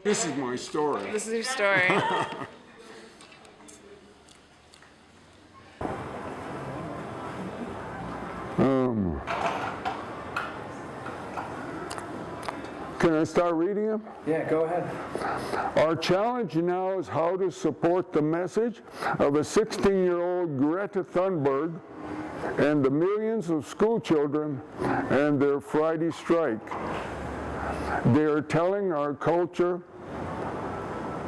This is my story. This is your story. Can I start reading them? Yeah, go ahead. Our challenge now is how to support the message of a 16-year-old Greta Thunberg and the millions of school children and their Friday strike. They are telling our culture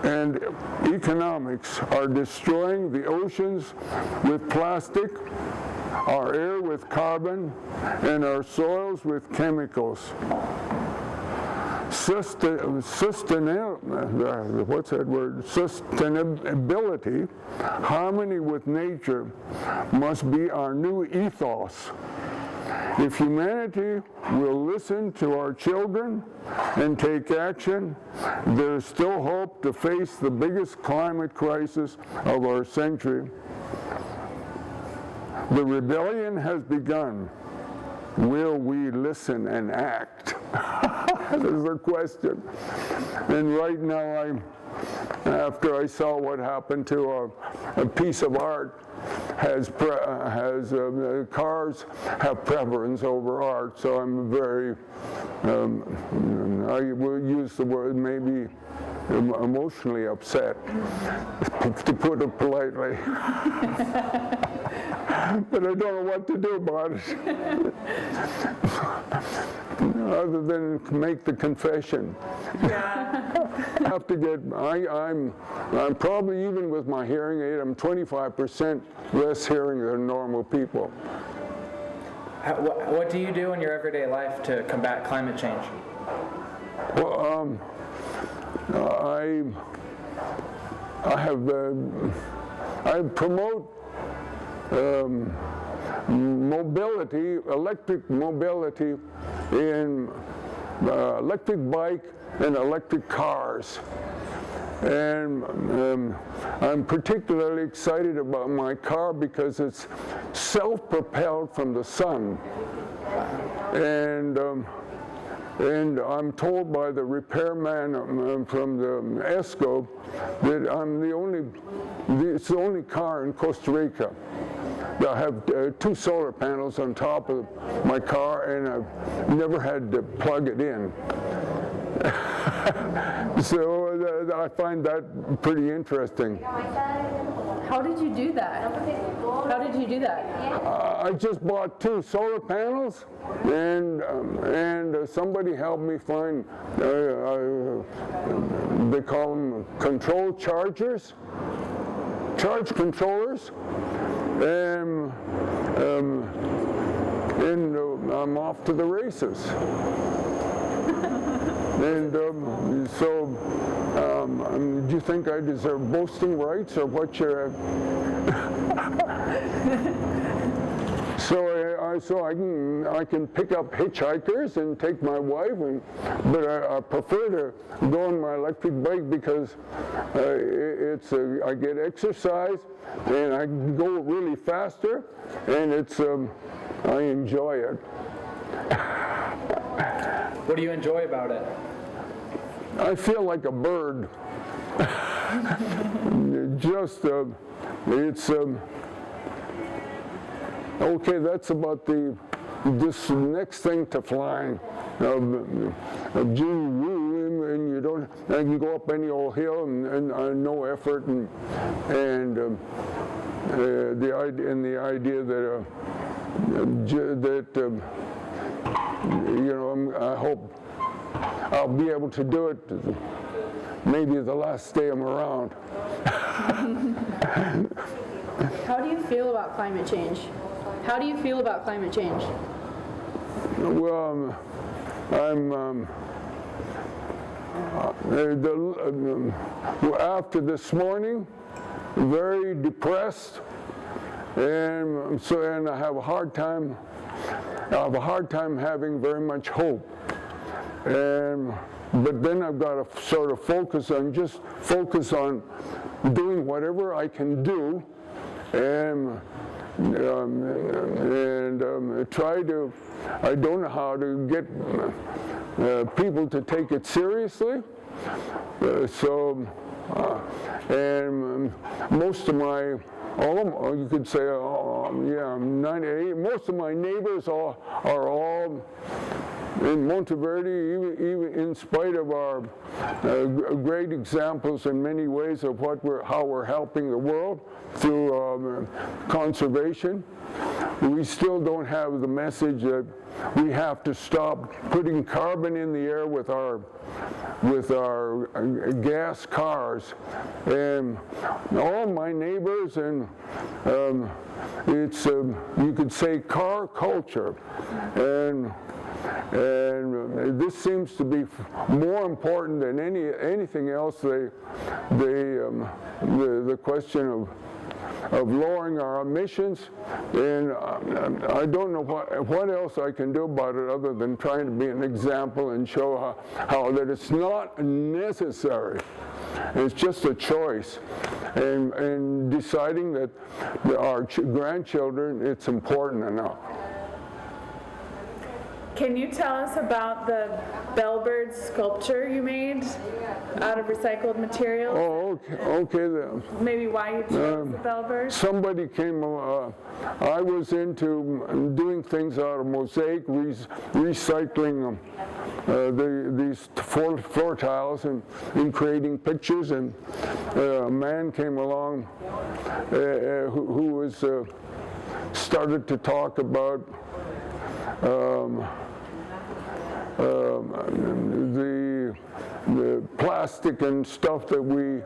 and economics are destroying the oceans with plastic, our air with carbon, and our soils with chemicals. Sustainability, harmony with nature, must be our new ethos. If humanity will listen to our children and take action, there is still hope to face the biggest climate crisis of our century. The rebellion has begun. Will we listen and act? There's a question. And right now, after I saw what happened to a piece of art, cars have preference over art, so I'm very, I will use the word maybe emotionally upset, to put it politely. But I don't know what to do about it. Other than make the confession. Yeah. I have to get, I'm probably, even with my hearing aid, I'm 25% less hearing than normal people. What do you do in your everyday life to combat climate change? Well, I promote mobility, electric mobility in electric bike and electric cars. And I'm particularly excited about my car because it's self-propelled from the sun. And I'm told by the repairman from the ESCO that it's the only car in Costa Rica. I have 2 solar panels on top of my car, and I've never had to plug it in. So I find that pretty interesting. How did you do that? How did you do that? I just bought 2 solar panels, and somebody helped me find, they call them control chargers, charge controllers, and I'm off to the races. And so, do you think I deserve boasting rights, or what you're... So I can pick up hitchhikers and take my wife, but I prefer to go on my electric bike because I get exercise and I go really faster, and I enjoy it. What do you enjoy about it? I feel like a bird. Okay, that's about this next thing to flying. And you can go up any old hill and no effort, and the idea that I hope I'll be able to do it maybe the last day I'm around. How do you feel about climate change? How do you feel about climate change? Well, after this morning, very depressed, and I have a hard time having very much hope. But then I've got to sort of focus on doing whatever I can do, and try to. I don't know how to get people to take it seriously, And most of my, you could say, yeah, 98. Most of my neighbors are all in Monteverde, even in spite of our great examples in many ways of how we're helping the world through conservation. We still don't have the message that we have to stop putting carbon in the air with our gas cars. And all my neighbors, and it's you could say car culture, and this seems to be more important than anything else. The question of lowering our emissions, and I don't know what else I can do about it other than trying to be an example and show how that it's not necessary. It's just a choice, and deciding that our grandchildren, it's important enough. Can you tell us about the bellbird sculpture you made out of recycled materials? Oh, okay. Maybe why you chose the bellbird? Somebody came, I was into doing things out of mosaic, recycling these floor tiles and creating pictures, and a man came along who was started to talk about the plastic and stuff that we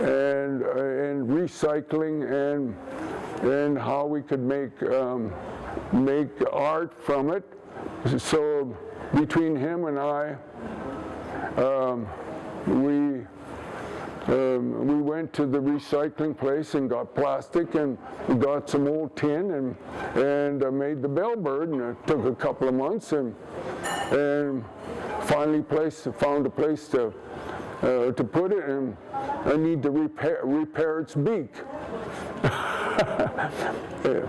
and recycling and how we could make art from it. So between him and I, we went to the recycling place and got plastic and got some old tin and made the bellbird, and it took a couple of months and finally found a place to put it, and I need to repair its beak. Yeah.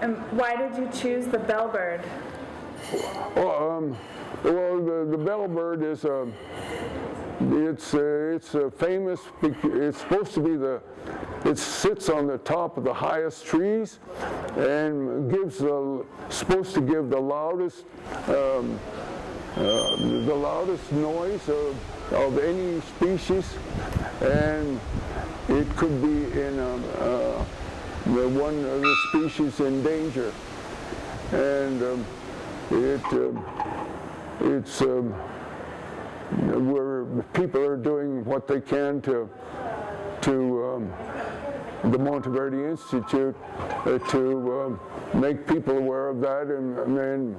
And why did you choose the bellbird? Well, the bellbird is it's famous. It's supposed to be it sits on the top of the highest trees and supposed to give the loudest noise of any species, and it could be in one of the species in danger, and it's where people are doing what they can to the Monteverde Institute to make people aware of that, and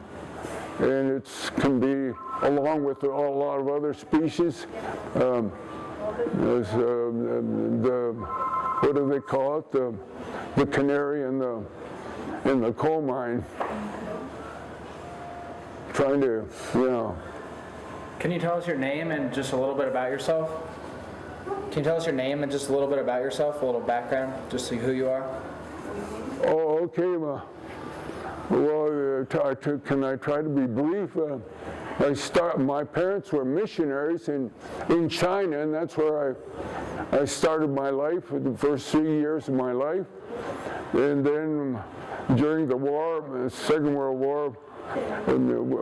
it can be along with a lot of other species. There's what do they call it? The canary in the coal mine. Trying to, Can you tell us your name and just a little bit about yourself? Can you tell us your name and just a little bit about yourself, a little background, just to who you are? Oh, okay. Well, can I try to be brief? My parents were missionaries in China, and that's where I started my life for the first 3 years of my life. And then during the war, the Second World War,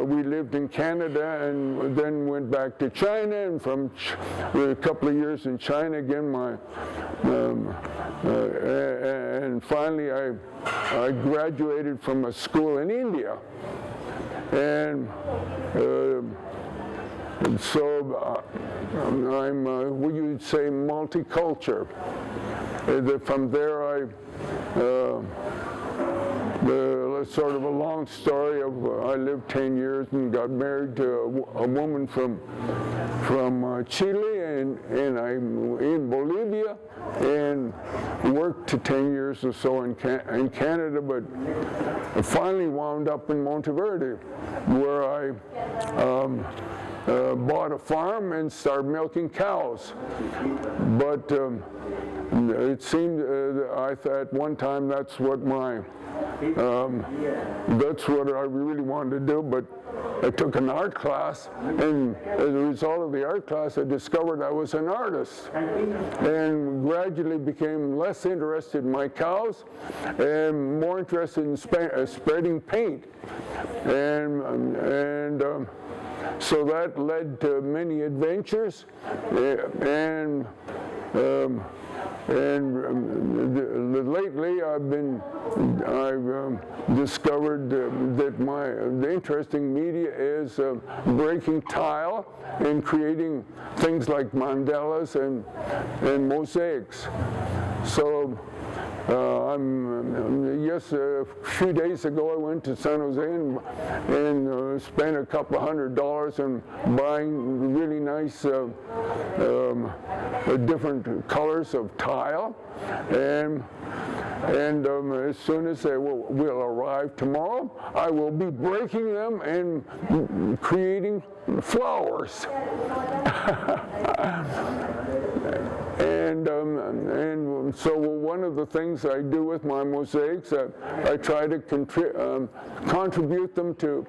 we lived in Canada and then went back to China, and from a couple of years in China again, and finally I graduated from a school in India, and so I'm what you'd say multicultural. From there sort of a long story of I lived 10 years and got married to a woman from Chile, and I'm in Bolivia, and worked to 10 years or so in Canada, but I finally wound up in Monteverde, where I bought a farm and started milking cows. But it seemed I thought at one time that's what I really wanted to do, but I took an art class, and as a result of the art class, I discovered I was an artist, and gradually became less interested in my cows and more interested in spreading paint. And so that led to many adventures, and lately I've discovered that the interesting media is breaking tile and creating things like mandalas and mosaics. So yes, a few days ago I went to San Jose and spent a couple $100 on buying really nice different colors of tile, and as soon as they will arrive tomorrow, I will be breaking them and creating flowers. And so one of the things I do with my mosaics, I try to contribute them to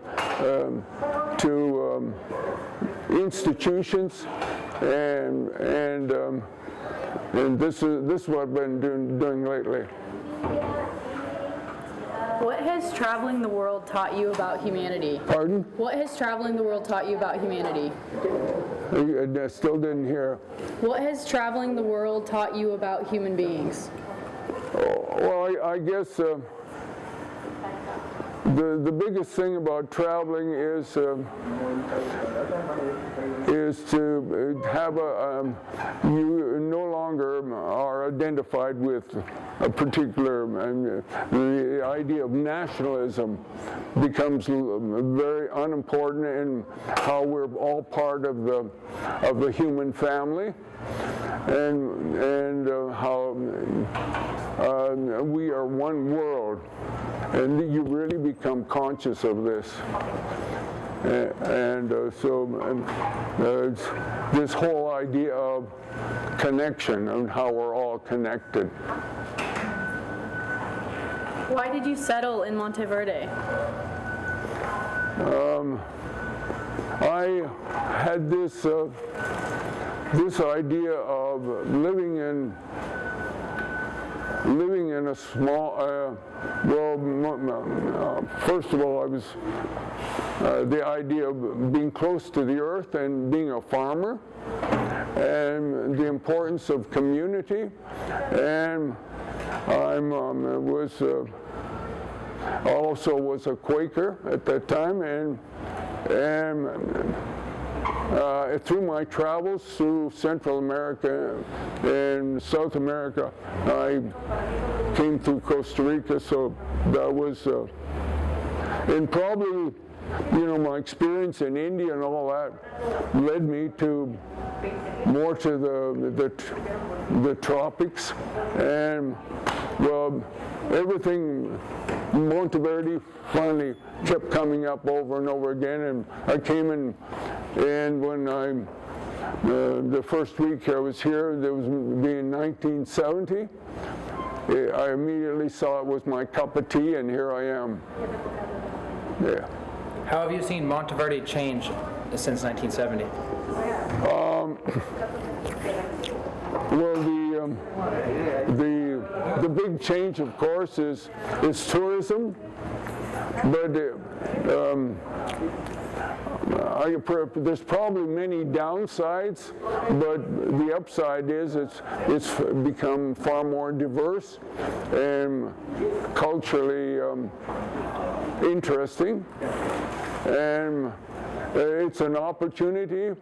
institutions, and this is what I've been doing lately. What has traveling the world taught you about humanity? Pardon? What has traveling the world taught you about humanity? I still didn't hear. What has traveling the world taught you about human beings? Well, I guess the biggest thing about traveling is to have you no longer are identified with a particular, the idea of nationalism becomes very unimportant in how we're all part of the human family, and how we are one world, and you really become conscious of this. So this whole idea of connection and how we're all connected. Why did you settle in Monteverde? I had this idea of living in a small, first of all, I was the idea of being close to the earth and being a farmer, and the importance of community, and I also was a Quaker at that time, and through my travels through Central America and South America, I came through Costa Rica, so that was, and probably, my experience in India and all that led me to more to the tropics, and everything. Monteverde finally kept coming up over and over again, and I came in, and when the first week I was here, there was being 1970, I immediately saw it was my cup of tea, and here I am. Yeah. How have you seen Monteverde change since 1970? Well, the big change, of course, is tourism, but there's probably many downsides, but the upside is it's become far more diverse and culturally interesting, and it's an opportunity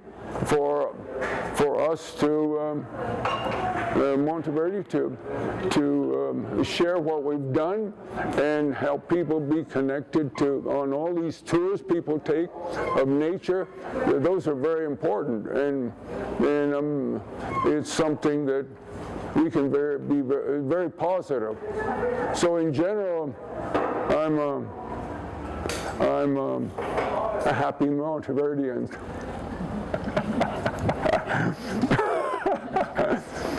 for us to Monteverde to share what we've done and help people be connected to on all these tours people take of nature. Those are very important, and it's something that we can be very positive. So in general, I'm a happy Monteverdean.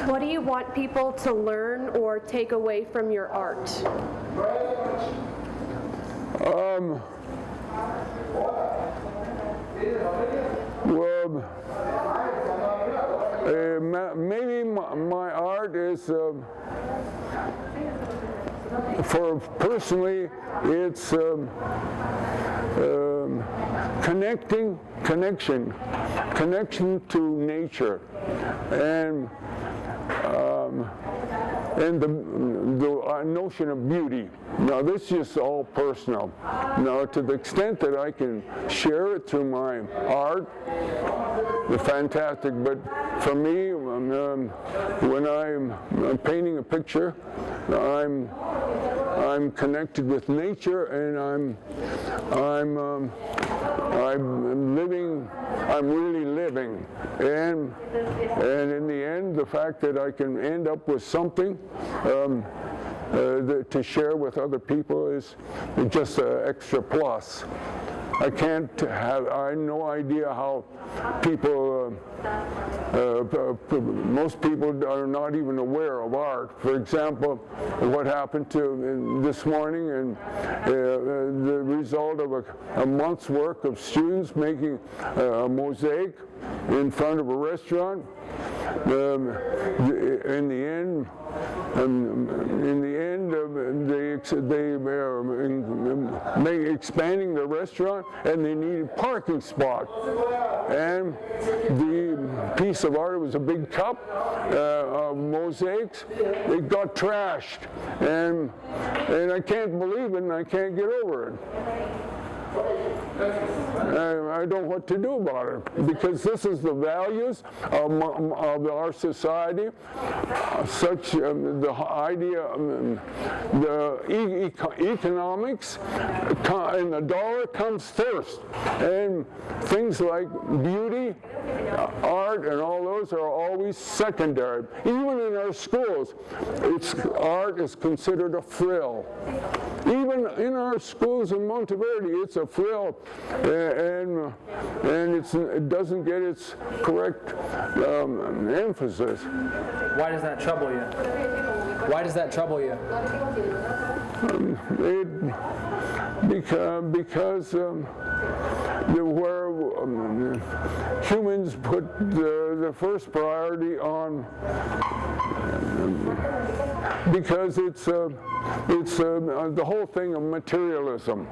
What do you want people to learn or take away from your art? Well, maybe my art is, for personally, it's connection to nature, and the notion of beauty. Now, this is just all personal. Now, to the extent that I can share it through my art, fantastic. But for me, when I'm painting a picture, I'm connected with nature, and I'm living. I'm really living, and in the end, the fact that I can end up with something to share with other people is just an extra plus. I have no idea how people, most people are not even aware of art. For example, what happened to this morning, and the result of a month's work of students making a mosaic in front of a restaurant. In the end, they expanding the restaurant, and they needed parking spot. And the piece of art, it was a big cup of mosaics. It got trashed, and I can't believe it, and I can't get over it. I don't know what to do about it, because this is the values of our society, such the idea, the economics, and the dollar comes first, and things like beauty, art, and all those are always secondary. Even in our schools, art is considered a frill. Even in our schools in Monteverde, it's a frill, and it doesn't get its correct emphasis. Why does that trouble you? Why does that trouble you? Because where humans put the first priority on, because it's the whole thing of materialism,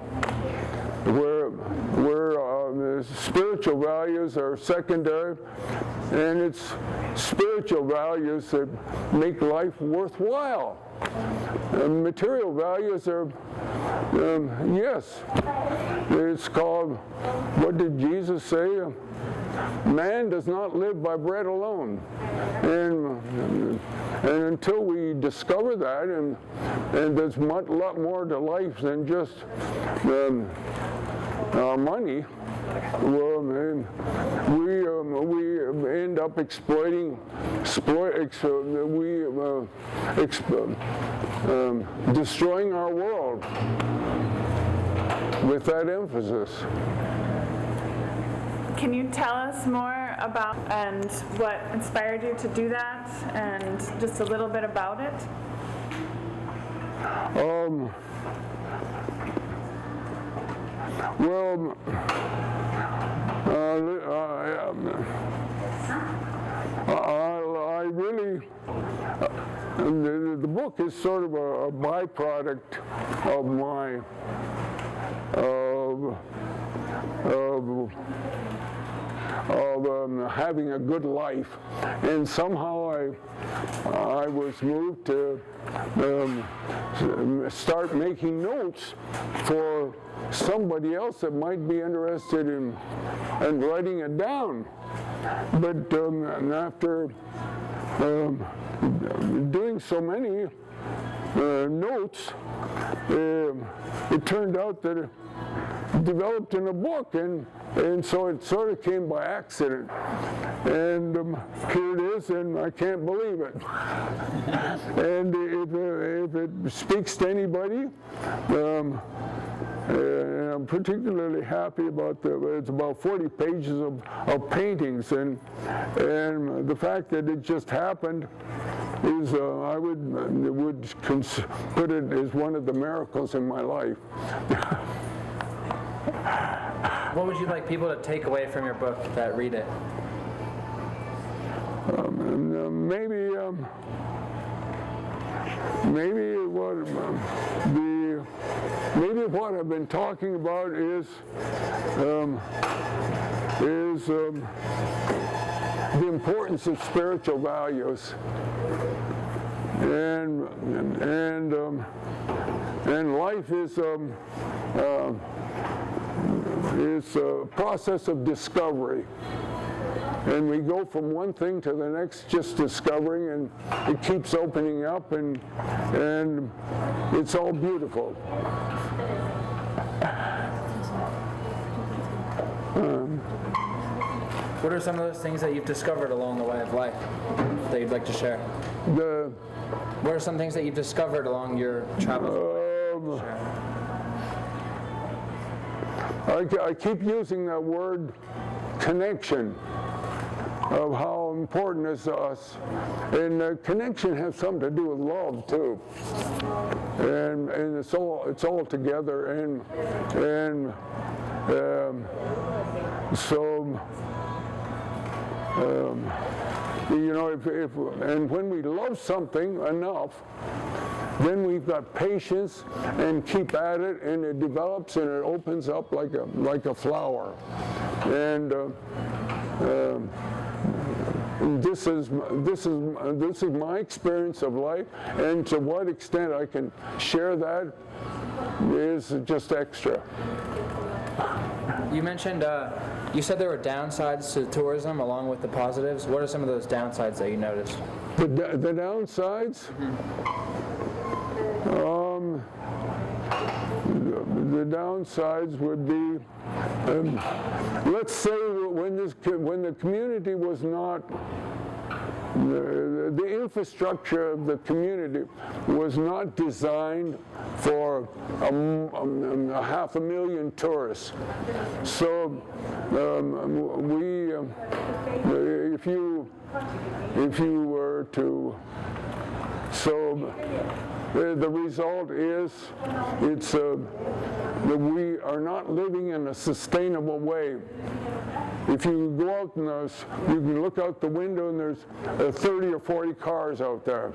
where spiritual values are secondary, and it's spiritual values that make life worthwhile. Material values are, yes, it's called, what did Jesus say? Man does not live by bread alone. And until we discover that, and there's a lot more to life than just our money, well, we end up destroying our world with that emphasis. Can you tell us more about and what inspired you to do that, and just a little bit about it? Well, I really, the book is sort of a byproduct of my, having a good life, and somehow I was moved to start making notes for somebody else that might be interested in writing it down. But after doing so many notes, it turned out that it developed in a book, and so it sort of came by accident. And here it is, and I can't believe it. And if it speaks to anybody, and I'm particularly happy about it's about 40 pages of paintings, and the fact that it just happened is, I would put it as one of the miracles in my life. What would you like people to take away from your book that read it? Maybe what I've been talking about is the importance of spiritual values, and life is a process of discovery. And we go from one thing to the next, just discovering, and it keeps opening up, and it's all beautiful. What are some of those things that you've discovered along the way of life that you'd like to share? What are some things that you've discovered along your travels? I keep using that word, connection, of how important it is to us. And connection has something to do with love too. And it's all together. You know, and when we love something enough, then we've got patience and keep at it, and it develops and it opens up like a flower. And this is my experience of life, and to what extent I can share that is just extra. You mentioned, you said there were downsides to tourism along with the positives. What are some of those downsides that you noticed? The downsides? The downsides would be, let's say when the community was not, the infrastructure of the community was not designed for 500,000 tourists. So if you were to, the result is that we are not living in a sustainable way. If you go out and you can look out the window and there's 30 or 40 cars out there.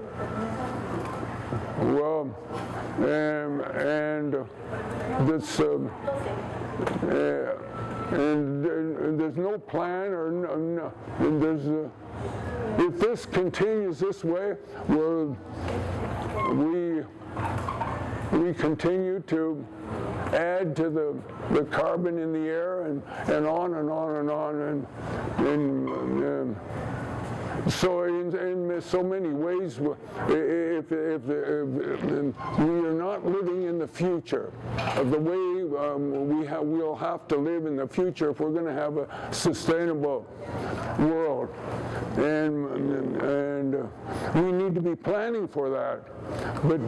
Well, and this and there's no plan and there's if this continues this way, we continue to add to the carbon in the air and on and on and on, and so in so many ways, if we are not living in the future of the way we'll have to live in the future if we're going to have a sustainable world, and we need to be planning for that. But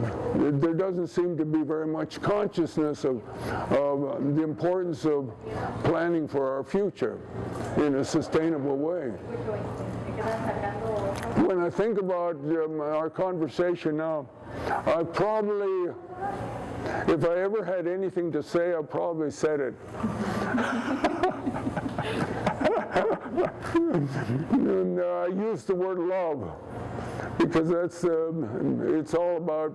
there doesn't seem to be very much consciousness of the importance of planning for our future in a sustainable way. When I think about our conversation now, I probably, if I ever had anything to say, I probably said it. And I used the word love because it's all about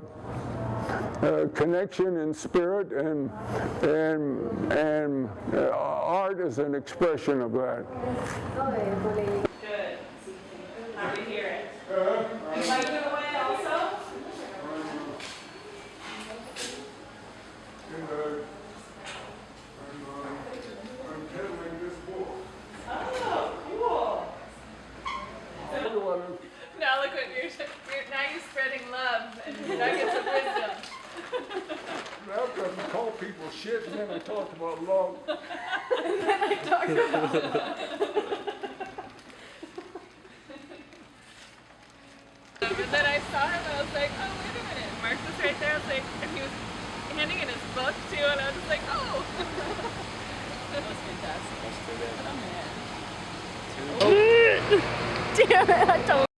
connection and spirit, and art is an expression of that. Good. Happy to hear it. You like it away also? I'm peddling this book. Oh, cool. Now look what you're now you're spreading love and nuggets of wisdom. After I call people shit, and then I talked about love. And then I saw him and I was like, oh, wait a minute. Mark was right there. I was like, and he was handing in his book too, and I was just like, oh. That was fantastic. That's too good. Oh, man. Damn it, I told